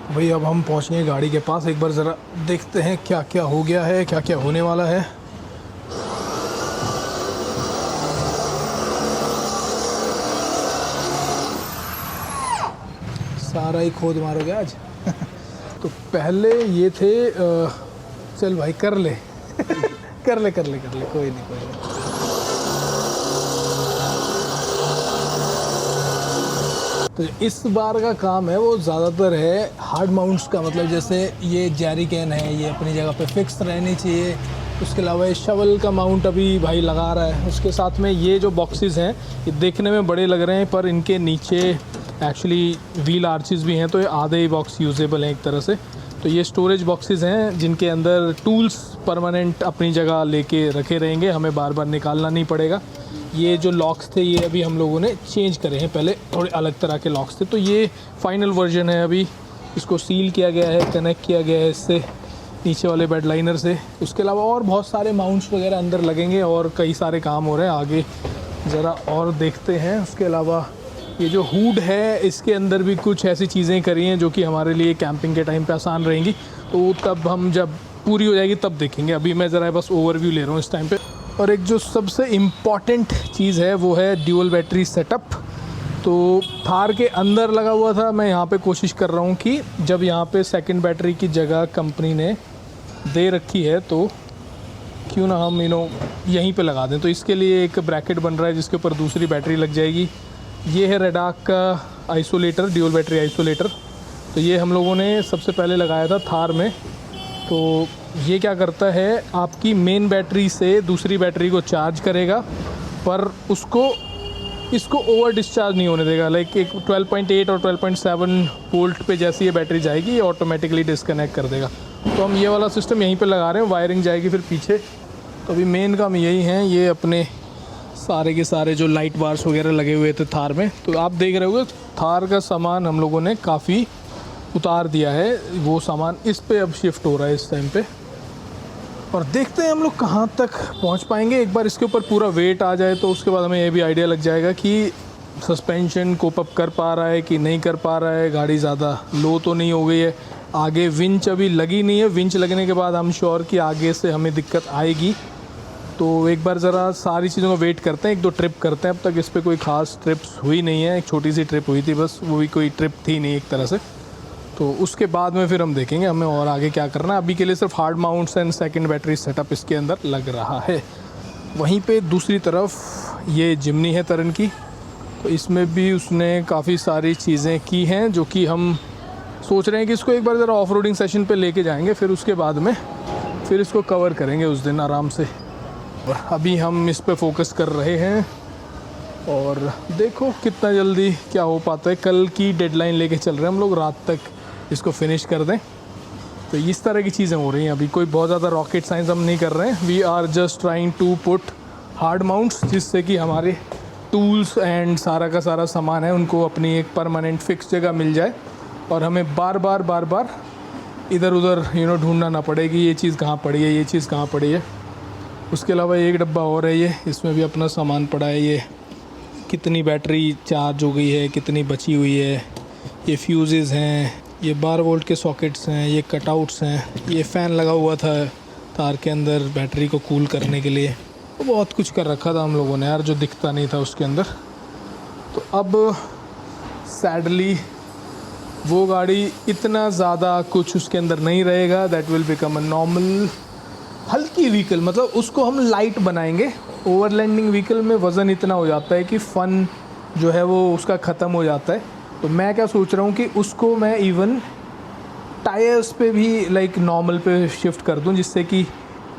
भाई अब हम पहुँच गए गाड़ी के पास। एक बार ज़रा देखते हैं क्या क्या हो गया है, क्या क्या होने वाला है। सारा ही खोद मारोगे आज। तो पहले ये थे चल भाई कर ले कर ले कोई नहीं कोई नहीं। तो इस बार का काम है वो ज़्यादातर है हार्ड माउंट्स का, मतलब जैसे ये जैरी कैन है, ये अपनी जगह पे फिक्स रहनी चाहिए। उसके अलावा ये शवल का माउंट अभी भाई लगा रहा है। उसके साथ में ये जो बॉक्सेस हैं ये देखने में बड़े लग रहे हैं, पर इनके नीचे एक्चुअली व्हील आर्चेस भी हैं, तो ये आधे ही बॉक्स यूजेबल हैं एक तरह से। तो ये स्टोरेज बॉक्सेस हैं जिनके अंदर टूल्स परमानेंट अपनी जगह लेके रखे रहेंगे, हमें बार बार निकालना नहीं पड़ेगा। ये जो लॉक्स थे ये अभी हम लोगों ने चेंज करे हैं, पहले थोड़े अलग तरह के लॉक्स थे। तो ये फाइनल वर्जन है, अभी इसको सील किया गया है, कनेक्ट किया गया है इससे नीचे वाले बेड लाइनर से। उसके अलावा और बहुत सारे माउंट्स वगैरह अंदर लगेंगे और कई सारे काम हो रहे हैं आगे, ज़रा और देखते हैं। उसके अलावा ये जो हुड है इसके अंदर भी कुछ ऐसी चीज़ें करी हैं जो कि हमारे लिए कैंपिंग के टाइम पे आसान रहेंगी, तो तब हम जब पूरी हो जाएगी तब देखेंगे। अभी मैं ज़रा बस ओवरव्यू ले रहा हूँ इस टाइम पे। और एक जो सबसे इम्पॉर्टेंट चीज़ है वो है ड्यूल बैटरी सेटअप। तो थार के अंदर लगा हुआ था, मैं यहाँ पे कोशिश कर रहा हूँ कि जब यहाँ पे सेकंड बैटरी की जगह कंपनी ने दे रखी है तो क्यों ना हम यहीं पे लगा दें। तो इसके लिए एक ब्रैकेट बन रहा है जिसके ऊपर दूसरी बैटरी लग जाएगी। ये है रेडाक का आइसोलेटर, ड्यूल बैटरी आइसोलेटर। तो ये हम लोगों ने सबसे पहले लगाया था थार में। तो ये क्या करता है, आपकी मेन बैटरी से दूसरी बैटरी को चार्ज करेगा, पर इसको ओवर डिस्चार्ज नहीं होने देगा। लाइक एक 12.8 और 12.7 वोल्ट पे जैसी ये बैटरी जाएगी ये ऑटोमेटिकली डिस्कनेक्ट कर देगा। तो हम ये वाला सिस्टम यहीं पे लगा रहे हैं, वायरिंग जाएगी फिर पीछे। तो अभी मेन काम यही है, ये अपने सारे के सारे जो लाइट बार्स वगैरह लगे हुए थे थार में, तो आप देख रहे होगे थार का सामान हम लोगों ने काफ़ी उतार दिया है। वो सामान इस पे अब शिफ्ट हो रहा है इस टाइम पे, और देखते हैं हम लोग कहाँ तक पहुँच पाएंगे। एक बार इसके ऊपर पूरा वेट आ जाए तो उसके बाद हमें ये भी आइडिया लग जाएगा कि सस्पेंशन कोप अप कर पा रहा है कि नहीं कर पा रहा है, गाड़ी ज़्यादा लो तो नहीं हो गई है। आगे विंच अभी लगी नहीं है, विंच लगने के बाद हम श्योर कि आगे से हमें दिक्कत आएगी। तो एक बार ज़रा सारी चीज़ों का वेट करते हैं, एक दो ट्रिप करते हैं। अब तक इस पर कोई ख़ास ट्रिप्स हुई नहीं है, एक छोटी सी ट्रिप हुई थी बस, वो भी कोई ट्रिप थी नहीं एक तरह से। तो उसके बाद में फिर हम देखेंगे हमें और आगे क्या करना है। अभी के लिए सिर्फ hard mounts and second battery setup इसके अंदर लग रहा है। वहीं पे दूसरी तरफ ये जिमनी है तरन की, तो इसमें भी उसने काफ़ी सारी चीज़ें की हैं जो कि हम सोच रहे हैं कि इसको एक बार ज़रा ऑफ रोडिंग सेशन पे लेके जाएंगे, फिर उसके बाद में फिर इसको कवर करेंगे उस दिन आराम से। और अभी हम इस पे फोकस कर रहे हैं और देखो कितना जल्दी क्या हो पाता है। कल की डेडलाइन लेके चल रहे हैं हम लोग, रात तक इसको फिनिश कर दें। तो इस तरह की चीज़ें हो रही हैं। अभी कोई बहुत ज़्यादा रॉकेट साइंस हम नहीं कर रहे हैं, we are just trying to put hard mounts, जिससे कि हमारे टूल्स एंड सारा का सारा सामान है उनको अपनी एक परमानेंट फिक्स जगह मिल जाए और हमें बार बार इधर उधर ढूंढना ना पड़े कि ये चीज़ कहाँ पड़ी है, ये चीज़ कहाँ पड़ी है। उसके अलावा एक डब्बा और है ये, इसमें भी अपना सामान पड़ा है। ये कितनी बैटरी चार्ज हो गई है, कितनी बची हुई है, ये फ्यूज़ेस हैं, ये 12 वोल्ट के सॉकेट्स हैं, ये कटआउट्स हैं, ये फ़ैन लगा हुआ था तार के अंदर बैटरी को कूल करने के लिए। तो बहुत कुछ कर रखा था हम लोगों ने यार, जो दिखता नहीं था उसके अंदर। तो अब सैडली वो गाड़ी इतना ज़्यादा कुछ उसके अंदर नहीं रहेगा, that will become a normal हल्की व्हीकल। मतलब उसको हम लाइट बनाएंगे। ओवरलैंडिंग व्हीकल में वज़न इतना हो जाता है कि फ़न जो है वो उसका ख़त्म हो जाता है। तो मैं क्या सोच रहा हूँ कि उसको मैं इवन टायर्स पे भी लाइक नॉर्मल पे शिफ्ट कर दूँ, जिससे कि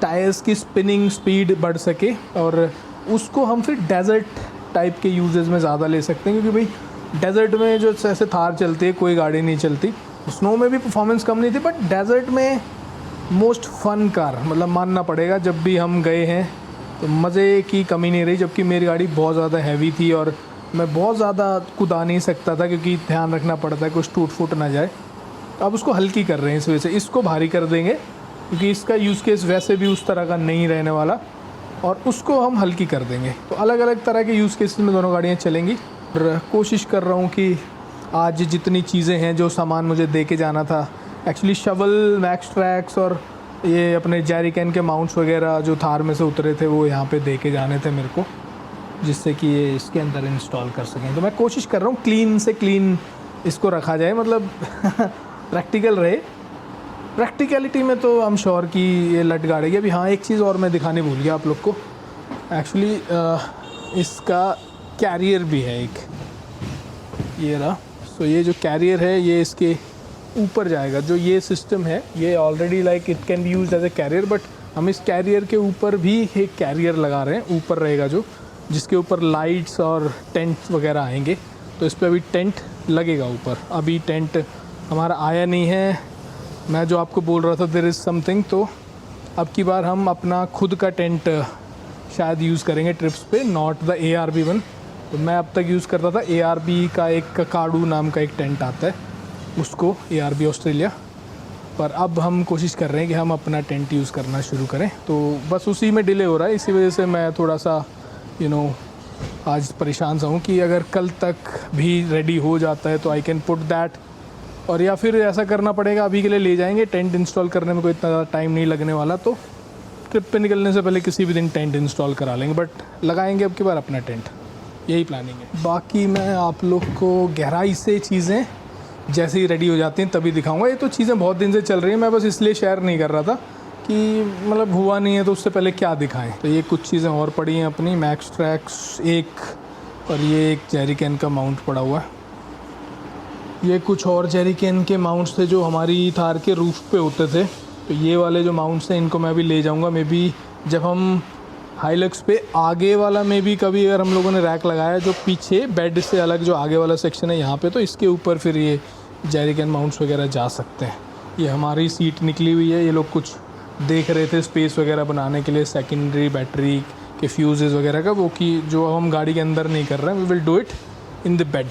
टायर्स की स्पिनिंग स्पीड बढ़ सके और उसको हम फिर डेजर्ट टाइप के यूजेस में ज़्यादा ले सकते हैं। क्योंकि भाई डेजर्ट में जो ऐसे थार चलती है कोई गाड़ी नहीं चलती, स्नो में भी परफॉर्मेंस कम नहीं थी, बट डेजर्ट में मोस्ट फ़न कार, मतलब मानना पड़ेगा जब भी हम गए हैं तो मज़े की कमी नहीं रही। जबकि मेरी गाड़ी बहुत ज़्यादा हैवी थी और मैं बहुत ज़्यादा कूदा नहीं सकता था क्योंकि ध्यान रखना पड़ता है कुछ टूट फूट ना जाए। अब उसको हल्की कर रहे हैं, इस वजह से इसको भारी कर देंगे क्योंकि इसका यूज़ केस वैसे भी उस तरह का नहीं रहने वाला, और उसको हम हल्की कर देंगे। तो अलग अलग तरह के यूज़ केसेस में दोनों गाड़ियाँ चलेंगी। और कोशिश कर रहा हूँ कि आज जितनी चीज़ें हैं जो सामान मुझे दे के जाना था, एक्चुअली शवल, मैक्स ट्रैक्स और ये अपने जेरी कैन के माउंट्स वगैरह जो थार में से उतरे थे वो यहाँ पे दे के जाने थे मेरे को, जिससे कि ये इसके अंदर इंस्टॉल कर सकें। तो मैं कोशिश कर रहा हूँ क्लीन से क्लीन इसको रखा जाए, मतलब प्रैक्टिकल रहे। प्रैक्टिकलिटी में तो हम श्योर कि ये लट गाड़ेगी। अभी हाँ, एक चीज़ और मैं दिखाने भूल गया आप लोग को, एक्चुअली इसका कैरियर भी है एक, ये रहा। सो ये जो कैरियर है ये इसके ऊपर जाएगा। जो ये सिस्टम है ये already like it can be used as a carrier, but हम इस कैरियर के ऊपर भी एक कैरियर लगा रहे हैं, ऊपर रहेगा जो, जिसके ऊपर लाइट्स और टेंट वगैरह आएंगे। तो इस पर अभी टेंट लगेगा ऊपर। अभी टेंट हमारा आया नहीं है। मैं जो आपको बोल रहा था देयर इज़ समथिंग, तो अब की बार हम अपना खुद का टेंट शायद यूज़ करेंगे ट्रिप्स पे, नॉट द ARB वन। तो मैं अब तक यूज़ करता था ARB का एक काकाडू नाम का एक टेंट आता है, उसको, ARB ऑस्ट्रेलिया। पर अब हम कोशिश कर रहे हैं कि हम अपना टेंट यूज़ करना शुरू करें। तो बस उसी में डिले हो रहा है, इसी वजह से मैं थोड़ा सा आज परेशान सा हूँ कि अगर कल तक भी रेडी हो जाता है तो आई कैन पुट दैट, और या फिर ऐसा करना पड़ेगा, अभी के लिए ले जाएंगे। टेंट इंस्टॉल करने में कोई इतना ज़्यादा टाइम नहीं लगने वाला, तो ट्रिप पे निकलने से पहले किसी भी दिन टेंट इंस्टॉल करा लेंगे, बट लगाएंगे अब की बार अपना टेंट, यही प्लानिंग है। बाकी मैं आप लोग को गहराई से चीज़ें जैसे ही रेडी हो जाती हैं तभी दिखाऊंगा। ये तो चीज़ें बहुत दिन से चल रही हैं, मैं बस इसलिए शेयर नहीं कर रहा था कि मतलब हुआ नहीं है तो उससे पहले क्या दिखाएं। तो ये कुछ चीज़ें और पड़ी हैं अपनी, मैक्स ट्रैक्स एक, और ये एक जेरी कैन का माउंट पड़ा हुआ है। ये कुछ और जेरी कैन के माउंट्स थे जो हमारी थार के रूफ पे होते थे। तो ये वाले जो माउंट्स हैं इनको मैं भी ले जाऊंगा। मे बी जब हम हाइलक्स पे आगे वाला में भी कभी अगर हम लोगों ने रैक लगाया जो पीछे बेड से अलग जो आगे वाला सेक्शन है यहाँ पे, तो इसके ऊपर फिर ये जेरी कैन माउंट्स वगैरह जा सकते हैं। ये हमारी सीट निकली हुई है, ये लोग कुछ देख रहे थे स्पेस वगैरह बनाने के लिए, सेकेंडरी बैटरी के फ्यूजेस वगैरह का, वो कि जो हम गाड़ी के अंदर नहीं कर रहे हैं, we will do it in the bed.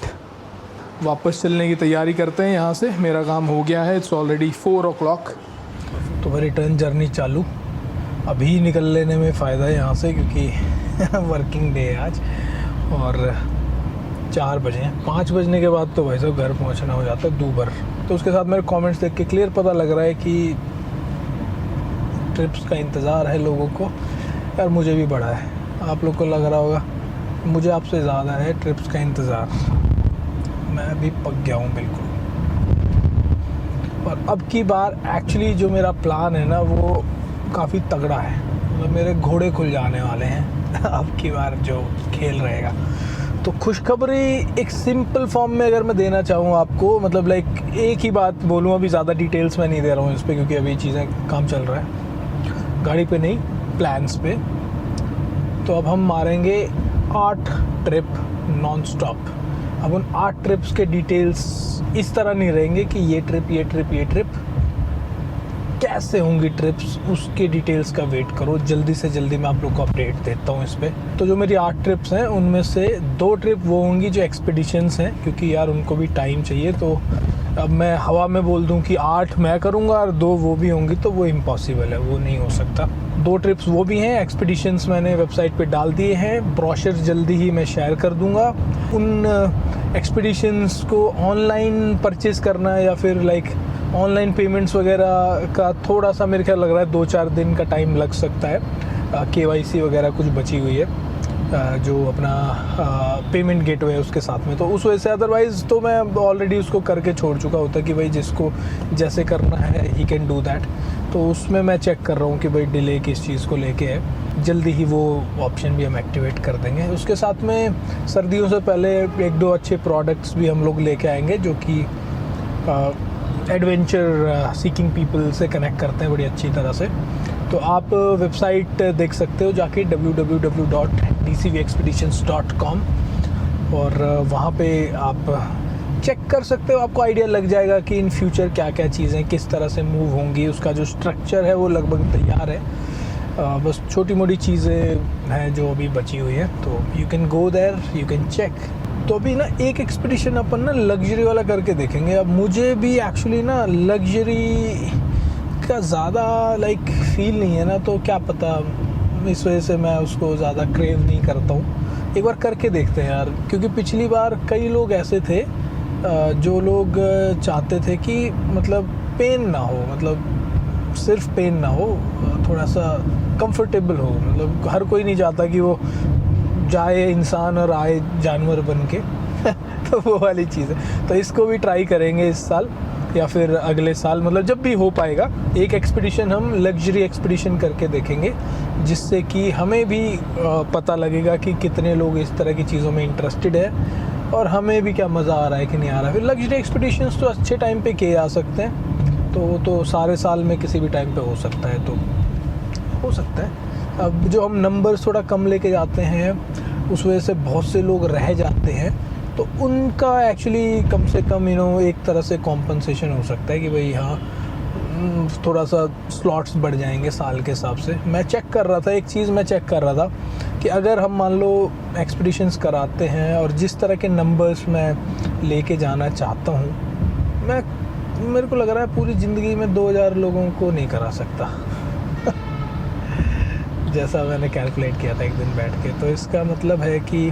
वापस चलने की तैयारी करते हैं यहाँ से। मेरा काम हो गया है, इट्स ऑलरेडी 4 o'clock। तो मेरी रिटर्न जर्नी चालू। अभी निकल लेने में फ़ायदा है यहाँ से, क्योंकि वर्किंग डे है आज, और 4 बजे हैं। 5 बजने के बाद तो भाई साहब घर पहुँचना हो जाता है दूभर। तो उसके साथ मेरे कमेंट्स देख के क्लियर पता लग रहा है कि ट्रिप्स का इंतज़ार है लोगों को। यार मुझे भी बड़ा है, आप लोग को लग रहा होगा, मुझे आपसे ज़्यादा है ट्रिप्स का इंतज़ार। मैं भी पक गया हूँ बिल्कुल। और अब की बार एक्चुअली जो मेरा प्लान है ना वो काफ़ी तगड़ा है, मतलब मेरे घोड़े खुल जाने वाले हैं अब की बार जो खेल रहेगा। तो खुशखबरी एक सिंपल फॉर्म में अगर मैं देना चाहूँ आपको, मतलब लाइक एक ही बात बोलूँ, अभी ज़्यादा डिटेल्स मैं नहीं दे रहा हूँ इस पर, क्योंकि अभी चीज़ें काम चल रहा है गाड़ी पे नहीं, प्लान्स पे। तो अब हम मारेंगे 8 ट्रिप नॉन स्टॉप। अब उन 8 ट्रिप्स के डिटेल्स इस तरह नहीं रहेंगे कि ये ट्रिप ये ट्रिप ये ट्रिप, कैसे होंगी ट्रिप्स उसके डिटेल्स का वेट करो। जल्दी से जल्दी मैं आप लोग को अपडेट देता हूँ इस पर। तो जो मेरी 8 ट्रिप्स हैं उनमें से 2 ट्रिप वो होंगी जो एक्सपीडिशंस हैं, क्योंकि यार उनको भी टाइम चाहिए। तो अब मैं हवा में बोल दूं कि 8 मैं करूंगा और 2 वो भी होंगी, तो वो इम्पॉसिबल है, वो नहीं हो सकता। 2 ट्रिप्स वो भी हैं। एक्सपीडिशंस मैंने वेबसाइट पे डाल दिए हैं, ब्रोशर जल्दी ही मैं शेयर कर दूंगा। उन एक्सपीडिशंस को ऑनलाइन परचेज़ करना है या फिर लाइक ऑनलाइन पेमेंट्स वगैरह का थोड़ा सा मेरे ख्याल लग रहा है 2-4 दिन का टाइम लग सकता है। KYC वगैरह कुछ बची हुई है, जो अपना पेमेंट गेटवे है उसके साथ में, तो उस वजह से अदरवाइज़ तो मैं ऑलरेडी उसको करके छोड़ चुका होता कि भाई जिसको जैसे करना है ही कैन डू दैट। तो उसमें मैं चेक कर रहा हूँ कि भाई डिले किस चीज़ को लेके है, जल्दी ही वो ऑप्शन भी हम एक्टिवेट कर देंगे। उसके साथ में सर्दियों से पहले 1-2 अच्छे प्रोडक्ट्स भी हम लोग लेके आएंगे जो कि एडवेंचर सीकिंग पीपल से कनेक्ट करते हैं बड़ी अच्छी तरह से। तो आप वेबसाइट देख सकते हो जाके www.dcvexpeditions.com, और वहाँ पे आप चेक कर सकते हो। आपको आइडिया लग जाएगा कि इन फ्यूचर क्या क्या चीज़ें किस तरह से मूव होंगी। उसका जो स्ट्रक्चर है वो लगभग तैयार है, बस छोटी मोटी चीज़ें हैं जो अभी बची हुई है। तो you can go there, you can check. तो अभी ना एक एक्सपीडिशन अपन ना लग्जरी वाला करके देखेंगे। अब मुझे भी एक्चुअली ना लग्जरी का ज़्यादा लाइक फील नहीं है ना, तो क्या पता, इस वजह से मैं उसको ज़्यादा क्रेव नहीं करता हूँ। एक बार करके देखते हैं यार, क्योंकि पिछली बार कई लोग ऐसे थे जो लोग चाहते थे कि मतलब पेन ना हो, मतलब सिर्फ पेन ना हो, थोड़ा सा कंफर्टेबल हो, मतलब हर कोई नहीं चाहता कि वो जाए इंसान और आए जानवर बन के तो वो वाली चीज़ है। तो इसको भी ट्राई करेंगे इस साल या फिर अगले साल, मतलब जब भी हो पाएगा। एक एक्सपीडिशन हम लग्जरी एक्सपीडिशन करके देखेंगे, जिससे कि हमें भी पता लगेगा कि कितने लोग इस तरह की चीज़ों में इंटरेस्टेड है और हमें भी क्या मज़ा आ रहा है कि नहीं आ रहा है। फिर लग्जरी एक्सपीडिशंस तो अच्छे टाइम पे किए जा सकते हैं, तो वो तो सारे साल में किसी भी टाइम पे हो सकता है, तो हो सकता है। अब जो हम नंबर्स थोड़ा कम लेके जाते हैं, उस वजह से बहुत से लोग रह जाते हैं, तो उनका एक्चुअली कम से कम एक तरह से कॉम्पनसेशन हो सकता है कि भाई हाँ, थोड़ा सा स्लॉट्स बढ़ जाएंगे साल के हिसाब से। मैं चेक कर रहा था, एक चीज़ मैं चेक कर रहा था कि अगर हम मान लो एक्सपीडिशंस कराते हैं और जिस तरह के नंबर्स मैं लेके जाना चाहता हूँ, मेरे को लग रहा है पूरी ज़िंदगी में 2000 लोगों को नहीं करा सकता जैसा मैंने कैलकुलेट किया था एक दिन बैठ के। तो इसका मतलब है कि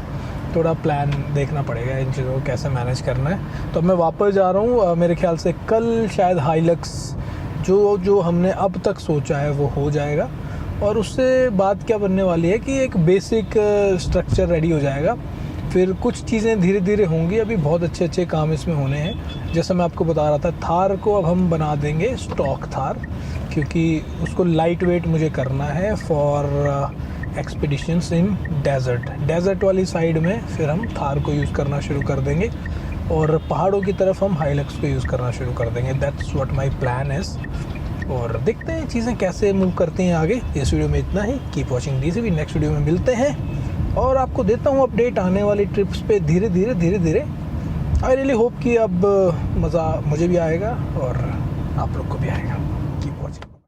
थोड़ा प्लान देखना पड़ेगा इन चीज़ों को कैसे मैनेज करना है। तो अब मैं वापस जा रहा हूँ, मेरे ख्याल से कल शायद हाइलक्स जो हमने अब तक सोचा है वो हो जाएगा, और उससे बात क्या बनने वाली है कि एक बेसिक स्ट्रक्चर रेडी हो जाएगा। फिर कुछ चीज़ें धीरे धीरे होंगी, अभी बहुत अच्छे काम इसमें होने हैं। जैसा मैं आपको बता रहा था, थार को अब हम बना देंगे स्टॉक थार, क्योंकि उसको लाइट वेट मुझे करना है फॉर एक्सपीडिशंस इन डेजर्ट वाली साइड में। फिर हम थार को यूज़ करना शुरू कर देंगे और पहाड़ों की तरफ हम हाइलक्स को यूज़ करना शुरू कर देंगे। That's what my plan is, और देखते हैं चीज़ें कैसे मूव करती हैं आगे। इस वीडियो में इतना ही। Keep watching DCV, next video में मिलते हैं और आपको देता हूँ अपडेट आने वाली ट्रिप्स पे धीरे धीरे। आई रियली होप कि अब मज़ा मुझे भी आएगा और आप लोग को भी आएगा।